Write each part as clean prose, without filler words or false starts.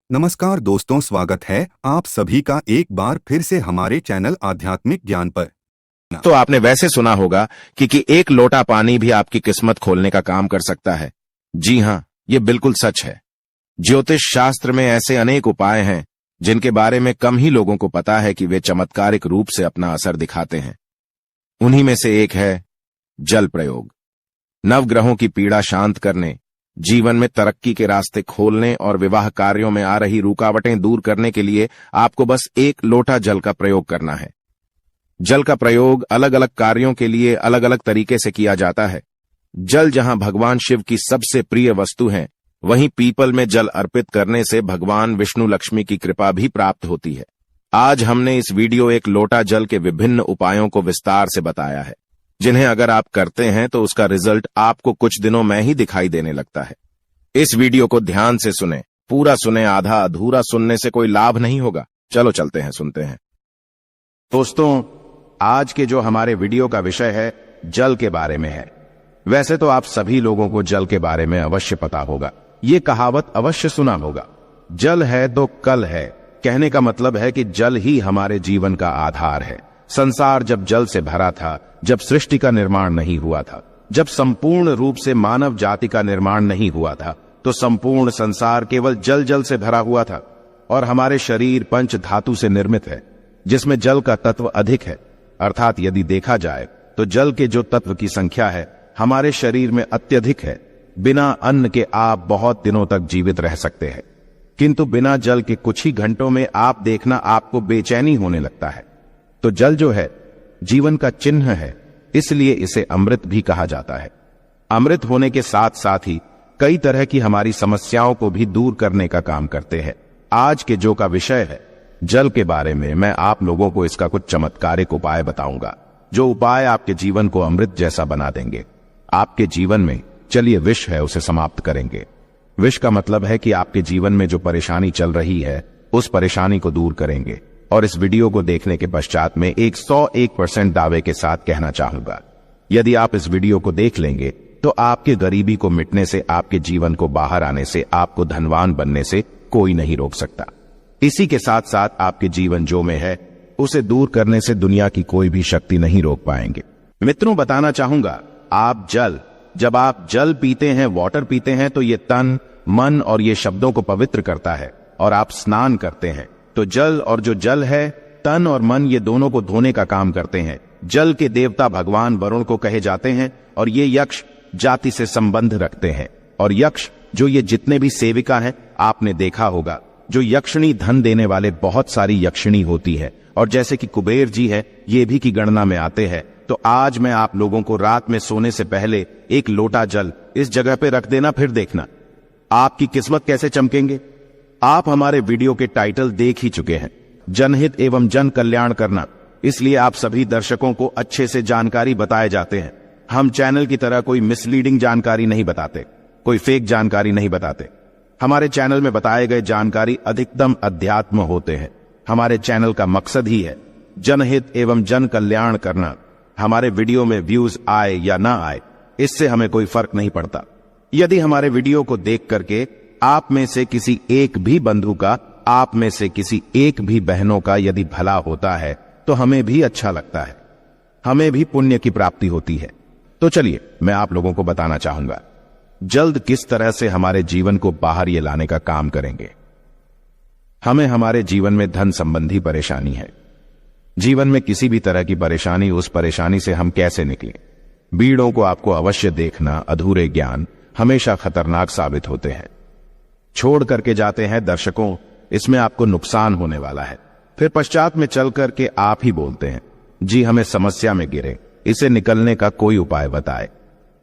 नमस्कार दोस्तों, स्वागत है आप सभी का एक बार फिर से हमारे चैनल आध्यात्मिक ज्ञान पर। तो आपने वैसे सुना होगा कि एक लोटा पानी भी आपकी किस्मत खोलने का काम कर सकता है। जी हाँ, ये बिल्कुल सच है। ज्योतिष शास्त्र में ऐसे अनेक उपाय हैं जिनके बारे में कम ही लोगों को पता है कि वे चमत्कारिक रूप से अपना असर दिखाते हैं। उन्हीं में से एक है जल प्रयोग। नवग्रहों की पीड़ा शांत करने, जीवन में तरक्की के रास्ते खोलने और विवाह कार्यों में आ रही रुकावटें दूर करने के लिए आपको बस एक लोटा जल का प्रयोग करना है। जल का प्रयोग अलग अलग कार्यों के लिए अलग अलग तरीके से किया जाता है। जल जहां भगवान शिव की सबसे प्रिय वस्तु है, वहीं पीपल में जल अर्पित करने से भगवान विष्णु लक्ष्मी की कृपा भी प्राप्त होती है। आज हमने इस वीडियो एक लोटा जल के विभिन्न उपायों को विस्तार से बताया है, जिन्हें अगर आप करते हैं तो उसका रिजल्ट आपको कुछ दिनों में ही दिखाई देने लगता है। इस वीडियो को ध्यान से सुने, पूरा सुने, आधा अधूरा सुनने से कोई लाभ नहीं होगा। चलो चलते हैं, सुनते हैं। दोस्तों, आज के जो हमारे वीडियो का विषय है जल के बारे में है। वैसे तो आप सभी लोगों को जल के बारे में अवश्य पता होगा, ये कहावत अवश्य सुना होगा, जल है तो कल है। कहने का मतलब है कि जल ही हमारे जीवन का आधार है। संसार जब जल से भरा था, जब सृष्टि का निर्माण नहीं हुआ था, जब संपूर्ण रूप से मानव जाति का निर्माण नहीं हुआ था, तो संपूर्ण संसार केवल जल जल से भरा हुआ था। और हमारे शरीर पंच धातु से निर्मित है, जिसमें जल का तत्व अधिक है। अर्थात यदि देखा जाए तो जल के जो तत्व की संख्या है हमारे शरीर में अत्यधिक है। बिना अन्न के आप बहुत दिनों तक जीवित रह सकते हैं, किंतु बिना जल के कुछ ही घंटों में आप देखना आपको बेचैनी होने लगता है। तो जल जो है जीवन का चिन्ह है, इसलिए इसे अमृत भी कहा जाता है। अमृत होने के साथ साथ ही कई तरह की हमारी समस्याओं को भी दूर करने का काम करते हैं। आज के जो का विषय है जल के बारे में, मैं आप लोगों को इसका कुछ चमत्कारिक उपाय बताऊंगा, जो उपाय आपके जीवन को अमृत जैसा बना देंगे। आपके जीवन में चलिए विष है उसे समाप्त करेंगे। विष का मतलब है कि आपके जीवन में जो परेशानी चल रही है उस परेशानी को दूर करेंगे। और इस वीडियो को देखने के पश्चात में 101% दावे के साथ कहना चाहूंगा, यदि आप इस वीडियो को देख लेंगे तो आपके गरीबी को मिटने से, आपके जीवन को बाहर आने से, आपको धनवान बनने से कोई नहीं रोक सकता। इसी के साथ साथ आपके जीवन जो में है उसे दूर करने से दुनिया की कोई भी शक्ति नहीं रोक पाएंगे। मित्रों, बताना चाहूंगा, जब आप जल पीते हैं, वाटर पीते हैं, तो ये तन, मन और ये शब्दों को पवित्र करता है। और आप स्नान करते हैं तो जल, और जो जल है तन और मन, ये दोनों को धोने का काम करते हैं। जल के देवता भगवान वरुण को कहे जाते हैं और ये यक्ष जाति से संबंध रखते हैं। और यक्ष जो ये जितने भी सेविका हैं, आपने देखा होगा जो यक्षिणी धन देने वाले बहुत सारी यक्षिणी होती है, और जैसे कि कुबेर जी है, ये भी की गणना में आते हैं। तो आज मैं आप लोगों को रात में सोने से पहले एक लोटा जल इस जगह पे रख देना, फिर देखना आपकी किस्मत कैसे चमकेंगे। आप हमारे वीडियो के टाइटल देख ही चुके हैं, जनहित एवं जन कल्याण करना, इसलिए आप सभी दर्शकों को अच्छे से जानकारी बताए जाते हैं। हम चैनल की तरह कोई मिसलीडिंग जानकारी नहीं बताते, कोई फेक जानकारी नहीं बताते। हमारे चैनल में बताए गए जानकारी अधिकतम अध्यात्म होते हैं। हमारे चैनल का मकसद ही है जनहित एवं जन कल्याण करना। हमारे वीडियो में व्यूज आए या ना आए, इससे हमें कोई फर्क नहीं पड़ता। यदि हमारे वीडियो को देख करके आप में से किसी एक भी बंधु का, आप में से किसी एक भी बहनों का यदि भला होता है तो हमें भी अच्छा लगता है, हमें भी पुण्य की प्राप्ति होती है। तो चलिए मैं आप लोगों को बताना चाहूंगा जल्द किस तरह से हमारे जीवन को बाहर ये लाने का काम करेंगे। हमें हमारे जीवन में धन संबंधी परेशानी है। जीवन में किसी भी तरह की परेशानी, उस परेशानी से हम कैसे निकलें। बीड़ों को आपको अवश्य देखना, अधूरे ज्ञान हमेशा खतरनाक साबित होते हैं, छोड़ करके जाते हैं दर्शकों, इसमें आपको नुकसान होने वाला है। फिर पश्चात में चल करके आप ही बोलते हैं, जी हमें समस्या में गिरे, इसे निकलने का कोई उपाय बताए।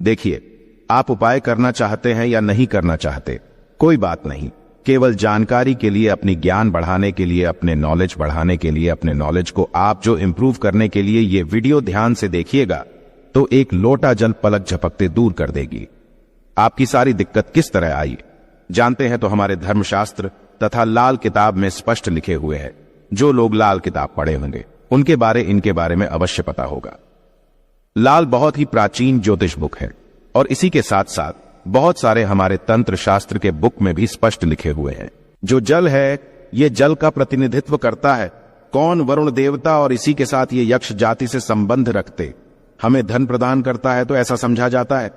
देखिए, आप उपाय करना चाहते हैं या नहीं करना चाहते, कोई बात नहीं, केवल जानकारी के लिए, अपनी ज्ञान बढ़ाने के लिए, अपने नॉलेज बढ़ाने के लिए, अपने नॉलेज को आप जो इंप्रूव करने के लिए ये वीडियो ध्यान से देखिएगा तो एक लोटा जल पलक झपकते दूर कर देगी। आपकी सारी दिक्कत किस तरह आई जानते हैं तो हमारे धर्मशास्त्र तथा लाल किताब में स्पष्ट लिखे हुए हैं। जो लोग लाल किताब पढ़े होंगे उनके इनके बारे में अवश्य पता होगा। लाल बहुत ही प्राचीन ज्योतिष बुक है, और इसी के साथ साथ बहुत सारे हमारे तंत्र शास्त्र के बुक में भी स्पष्ट लिखे हुए हैं। जो जल है ये जल का प्रतिनिधित्व करता है। कौन? वरुण देवता, और इसी के साथ ये यक्ष जाति से संबंध रखते हमें धन प्रदान करता है, तो ऐसा समझा जाता है।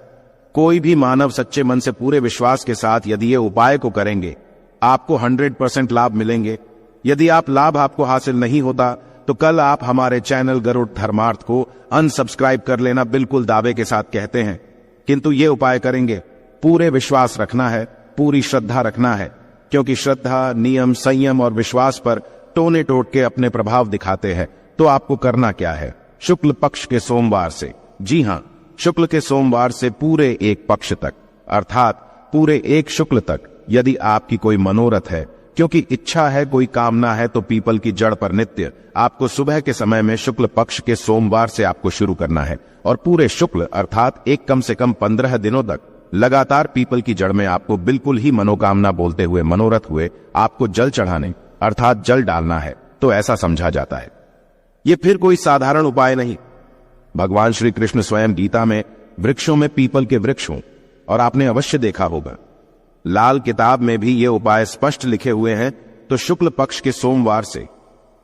कोई भी मानव सच्चे मन से पूरे विश्वास के साथ यदि ये उपाय को करेंगे, आपको 100% लाभ मिलेंगे। यदि आप लाभ आपको हासिल नहीं होता तो कल आप हमारे चैनल गरुड़ धर्मार्थ को अनसब्सक्राइब कर लेना, बिल्कुल दावे के साथ कहते हैं। किंतु ये उपाय करेंगे, पूरे विश्वास रखना है, पूरी श्रद्धा रखना है, क्योंकि श्रद्धा, नियम, संयम और विश्वास पर टोने टोट के अपने प्रभाव दिखाते हैं। तो आपको करना क्या है? शुक्ल पक्ष के सोमवार से, जी हां, शुक्ल के सोमवार से पूरे एक पक्ष तक, अर्थात पूरे एक शुक्ल तक, यदि आपकी कोई मनोरथ है, क्योंकि इच्छा है, कोई कामना है, तो पीपल की जड़ पर नित्य आपको सुबह के समय में शुक्ल पक्ष के सोमवार से आपको शुरू करना है, और पूरे शुक्ल अर्थात एक कम से कम 15 दिनों तक लगातार पीपल की जड़ में आपको बिल्कुल ही मनोकामना बोलते हुए, मनोरथ हुए आपको जल चढ़ाने अर्थात जल डालना है। तो ऐसा समझा जाता है। ये फिर कोई साधारण उपाय नहीं। भगवान श्री कृष्ण स्वयं गीता में वृक्षों में पीपल के वृक्ष हों, और आपने अवश्य देखा होगा लाल किताब में भी ये उपाय स्पष्ट लिखे हुए हैं। तो शुक्ल पक्ष के सोमवार से,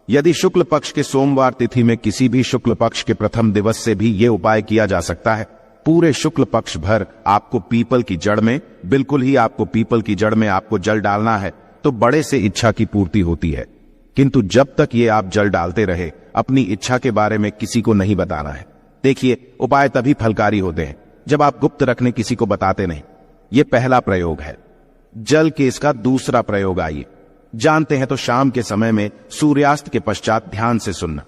यदि शुक्ल पक्ष के सोमवार तिथि में किसी भी शुक्ल पक्ष के प्रथम दिवस से भी ये उपाय किया जा सकता है। पूरे शुक्ल पक्ष भर आपको पीपल की जड़ में, बिल्कुल ही आपको पीपल की जड़ में आपको जल डालना है, तो बड़े से इच्छा की पूर्ति होती है। किंतु जब तक ये आप जल डालते रहे, अपनी इच्छा के बारे में किसी को नहीं बताना है। देखिए, उपाय तभी फलकारी होते हैं जब आप गुप्त रखने किसी को बताते नहीं। ये पहला प्रयोग है। जल के इसका दूसरा प्रयोग आइए जानते हैं। तो शाम के समय में सूर्यास्त के पश्चात ध्यान से सुनना।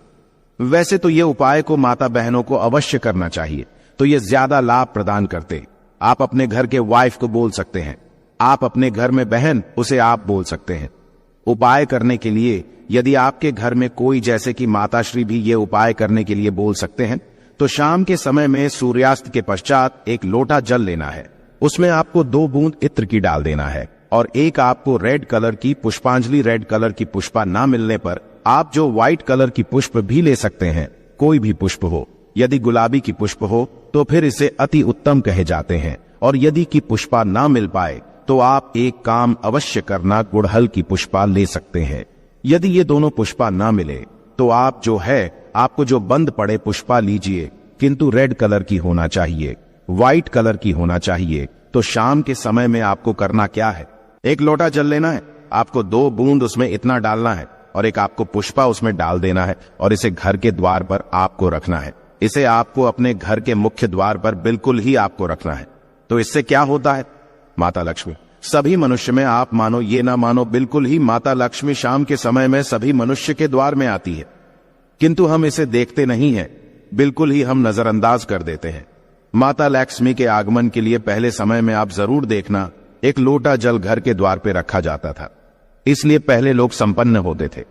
वैसे तो ये उपाय को माता बहनों को अवश्य करना चाहिए, तो ये ज्यादा लाभ प्रदान करते। आप अपने घर के वाइफ को बोल सकते हैं, आप अपने घर में बहन, उसे आप बोल सकते हैं। उपाय करने के लिए यदि आपके घर में कोई, जैसे कि माताश्री भी ये उपाय करने के लिए बोल सकते हैं, तो शाम के समय में सूर्यास्त के पश्चात एक लोटा जल लेना है। उसमें आपको 2 बूंद इत्र की डाल देना है, और एक आपको रेड कलर की पुष्पांजलि, रेड कलर की पुष्पा ना मिलने पर आप जो व्हाइट कलर की पुष्प भी ले सकते हैं, कोई भी पुष्प हो। यदि गुलाबी की पुष्प हो तो फिर इसे अति उत्तम कहे जाते हैं, और यदि की पुष्पा ना मिल पाए तो आप एक काम अवश्य करना, गुड़हल की पुष्पा ले सकते हैं। यदि ये दोनों पुष्पा ना मिले तो आप जो है, आपको जो बंद पड़े पुष्पा लीजिए, किंतु रेड कलर की होना चाहिए, व्हाइट कलर की होना चाहिए। तो शाम के समय में आपको करना क्या है? एक लोटा जल लेना है, आपको 2 बूंद उसमें इतना डालना है, और एक आपको पुष्पा उसमें डाल देना है, और इसे घर के द्वार पर आपको रखना है। इसे आपको अपने घर के मुख्य द्वार पर बिल्कुल ही आपको रखना है। तो इससे क्या होता है? माता लक्ष्मी सभी मनुष्य में, आप मानो ये ना मानो, बिल्कुल ही माता लक्ष्मी शाम के समय में सभी मनुष्य के द्वार में आती है, किंतु हम इसे देखते नहीं हैं, बिल्कुल ही हम नजरअंदाज कर देते हैं। माता लक्ष्मी के आगमन के लिए पहले समय में आप जरूर देखना, एक लोटा जल घर के द्वार पे रखा जाता था। इसलिए पहले लोग संपन्न होते थे,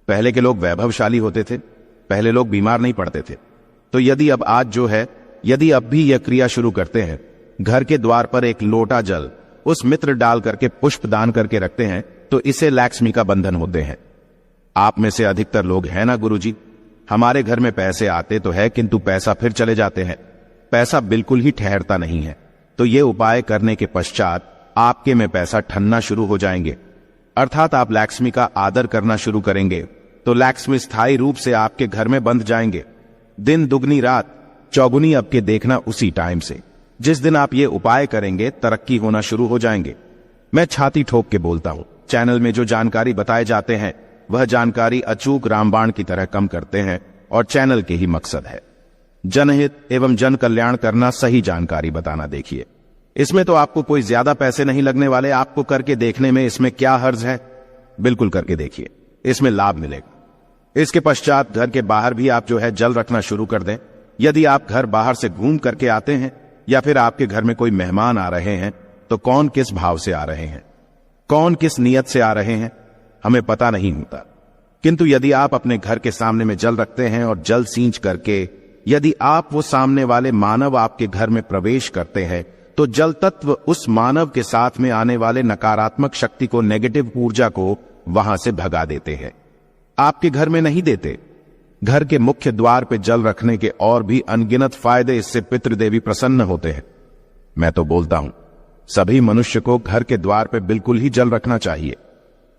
पहले के लोग वैभवशाली होते थे, पहले लोग बीमार नहीं पड़ते थे। तो यदि अब आज जो है, यदि अब भी यह क्रिया शुरू करते हैं, घर के द्वार पर एक लोटा जल उस मित्र डाल करके पुष्प दान करके रखते हैं, तो इसे लक्ष्मी का बंधन होते हैं। आप में से अधिकतर लोग हैं ना, गुरुजी, हमारे घर में पैसे आते तो है, किंतु पैसा फिर चले जाते हैं, पैसा बिल्कुल ही ठहरता नहीं है। तो ये उपाय करने के पश्चात आपके में पैसा ठनना शुरू हो जाएंगे, अर्थात आप लक्ष्मी का आदर करना शुरू करेंगे, तो लक्ष्मी स्थायी रूप से आपके घर में बंध जाएंगे। दिन दुगनी रात चौगुनी आपके देखना उसी टाइम से। जिस दिन आप ये उपाय करेंगे, तरक्की होना शुरू हो जाएंगे। मैं छाती ठोक के बोलता हूं, चैनल में जो जानकारी बताए जाते हैं वह जानकारी अचूक रामबाण की तरह कम करते हैं, और चैनल के ही मकसद है जनहित एवं जन कल्याण करना, सही जानकारी बताना। देखिए, इसमें तो आपको कोई ज्यादा पैसे नहीं लगने वाले, आपको करके देखने में इसमें क्या हर्ज है, बिल्कुल करके देखिए, इसमें लाभ मिलेगा। इसके पश्चात घर के बाहर भी आप जो है जल रखना शुरू कर दें। यदि आप घर बाहर से घूम करके आते हैं, या फिर आपके घर में कोई मेहमान आ रहे हैं, तो कौन किस भाव से आ रहे हैं, कौन किस नियत से आ रहे हैं, हमें पता नहीं होता। किंतु यदि आप अपने घर के सामने में जल रखते हैं और जल सींच करके यदि आप वो सामने वाले मानव आपके घर में प्रवेश करते हैं, तो जल तत्व उस मानव के साथ में आने वाले नकारात्मक शक्ति को, नेगेटिव ऊर्जा को वहां से भगा देते हैं। आपके घर में नहीं देते, घर के मुख्य द्वार पे जल रखने के और भी अनगिनत फायदे, इससे पितृदेवी प्रसन्न होते हैं। मैं तो बोलता हूं, सभी मनुष्य को घर के द्वार पे बिल्कुल ही जल रखना चाहिए।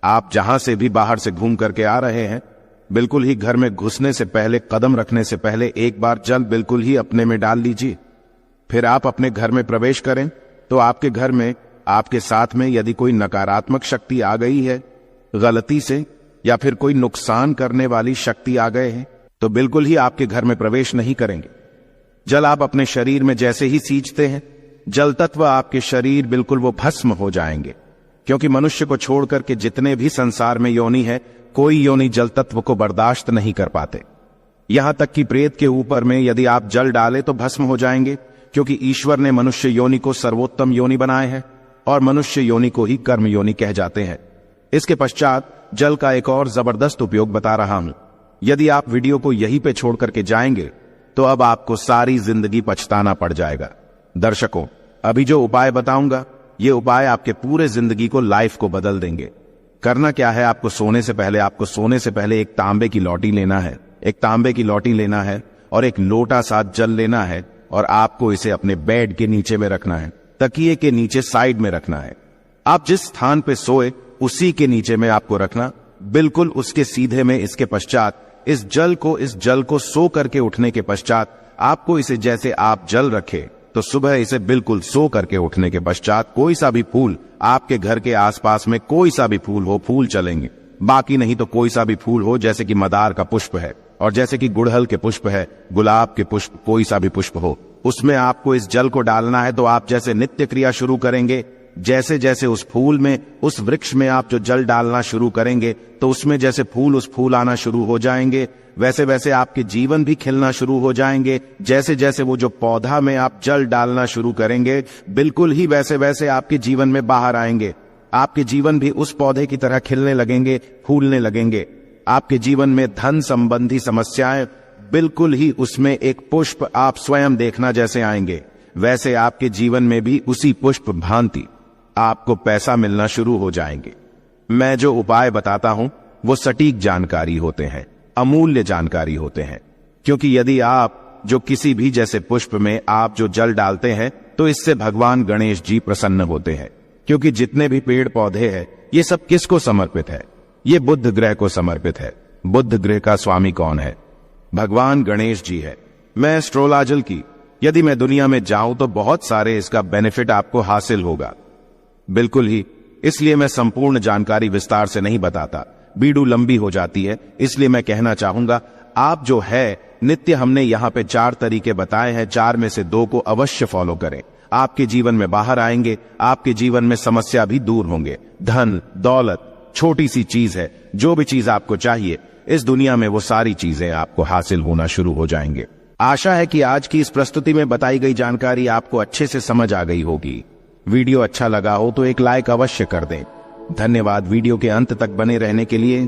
आप जहां से भी बाहर से घूम करके आ रहे हैं, बिल्कुल ही घर में घुसने से पहले, कदम रखने से पहले एक बार जल बिल्कुल ही अपने में डाल लीजिए। फिर आप अपने घर में प्रवेश करें तो आपके घर में, आपके साथ में यदि कोई नकारात्मक शक्ति आ गई है गलती से, या फिर कोई नुकसान करने वाली शक्ति आ गए हैं, तो बिल्कुल ही आपके घर में प्रवेश नहीं करेंगे। जल आप अपने शरीर में जैसे ही सींचते हैं, जल तत्व आपके शरीर बिल्कुल वो भस्म हो जाएंगे। क्योंकि मनुष्य को छोड़कर के जितने भी संसार में योनि है, कोई योनि जल तत्व को बर्दाश्त नहीं कर पाते। यहां तक कि प्रेत के ऊपर में यदि आप जल डालें तो भस्म हो जाएंगे, क्योंकि ईश्वर ने मनुष्य योनि को सर्वोत्तम योनि बनाए हैं और मनुष्य योनि को ही कर्म योनि कह जाते हैं। इसके पश्चात जल का एक और जबरदस्त उपयोग बता रहा हूं। यदि आप वीडियो को यहीं पे छोड़ करके जाएंगे तो अब आपको सारी जिंदगी पछताना पड़ जाएगा। दर्शकों, अभी जो उपाय बताऊंगा, ये उपाय आपके पूरे जिंदगी को, लाइफ को बदल देंगे। करना क्या है, आपको सोने से पहले एक तांबे की लौटी लेना है। एक तांबे की लौटी लेना है और एक लोटा सा जल लेना है और आपको इसे अपने बेड के नीचे में रखना है, तकिए के नीचे साइड में रखना है। आप जिस स्थान पे सोए उसी के नीचे में आपको रखना, बिल्कुल उसके सीधे में। इसके पश्चात इस जल को सो करके उठने के पश्चात आपको इसे, जैसे आप जल रखे तो सुबह इसे बिल्कुल सो करके उठने के पश्चात कोई सा भी फूल, आपके घर के आसपास में कोई सा भी फूल हो, फूल चलेंगे। बाकी नहीं तो कोई सा भी फूल हो, जैसे कि मदार का पुष्प है और जैसे कि गुड़हल के पुष्प है, गुलाब के पुष्प, कोई सा भी पुष्प हो, उसमें आपको इस जल को डालना है। तो आप जैसे नित्य क्रिया शुरू करेंगे, जैसे जैसे उस फूल में, उस वृक्ष में आप जो जल डालना शुरू करेंगे तो उसमें जैसे फूल आना शुरू हो जाएंगे, वैसे वैसे आपके जीवन भी खिलना शुरू हो जाएंगे। जैसे जैसे वो जो पौधा में आप जल डालना शुरू करेंगे, बिल्कुल ही वैसे वैसे आपके जीवन में बाहर आएंगे। आपके जीवन भी उस पौधे की तरह खिलने लगेंगे, फूलने लगेंगे। आपके जीवन में धन संबंधी समस्याएं, बिल्कुल ही उसमें एक पुष्प आप स्वयं देखना जैसे आएंगे, वैसे आपके जीवन में भी उसी पुष्प भांति आपको पैसा मिलना शुरू हो जाएंगे। मैं जो उपाय बताता हूं वो सटीक जानकारी होते हैं, अमूल्य जानकारी होते हैं। क्योंकि यदि आप जो किसी भी जैसे पुष्प में आप जो जल डालते हैं तो इससे भगवान गणेश जी प्रसन्न होते हैं। क्योंकि जितने भी पेड़ पौधे हैं ये सब किसको समर्पित है? ये बुध ग्रह को समर्पित है। बुध ग्रह का स्वामी कौन है? भगवान गणेश जी है। मैं एस्ट्रोलॉजल की यदि मैं दुनिया में जाऊं तो बहुत सारे इसका बेनिफिट आपको हासिल होगा, बिल्कुल ही। इसलिए मैं संपूर्ण जानकारी विस्तार से नहीं बताता, वीडियो लंबी हो जाती है। इसलिए मैं कहना चाहूंगा, आप जो है नित्य, हमने यहाँ पे 4 तरीके बताए हैं, 4 में से 2 को अवश्य फॉलो करें। आपके जीवन में बाहर आएंगे, आपके जीवन में समस्या भी दूर होंगे। धन दौलत छोटी सी चीज है, जो भी चीज आपको चाहिए इस दुनिया में वो सारी चीजें आपको हासिल होना शुरू हो जाएंगे। आशा है कि आज की इस प्रस्तुति में बताई गई जानकारी आपको अच्छे से समझ आ गई होगी। वीडियो अच्छा लगा हो तो एक लाइक अवश्य कर दें। धन्यवाद वीडियो के अंत तक बने रहने के लिए।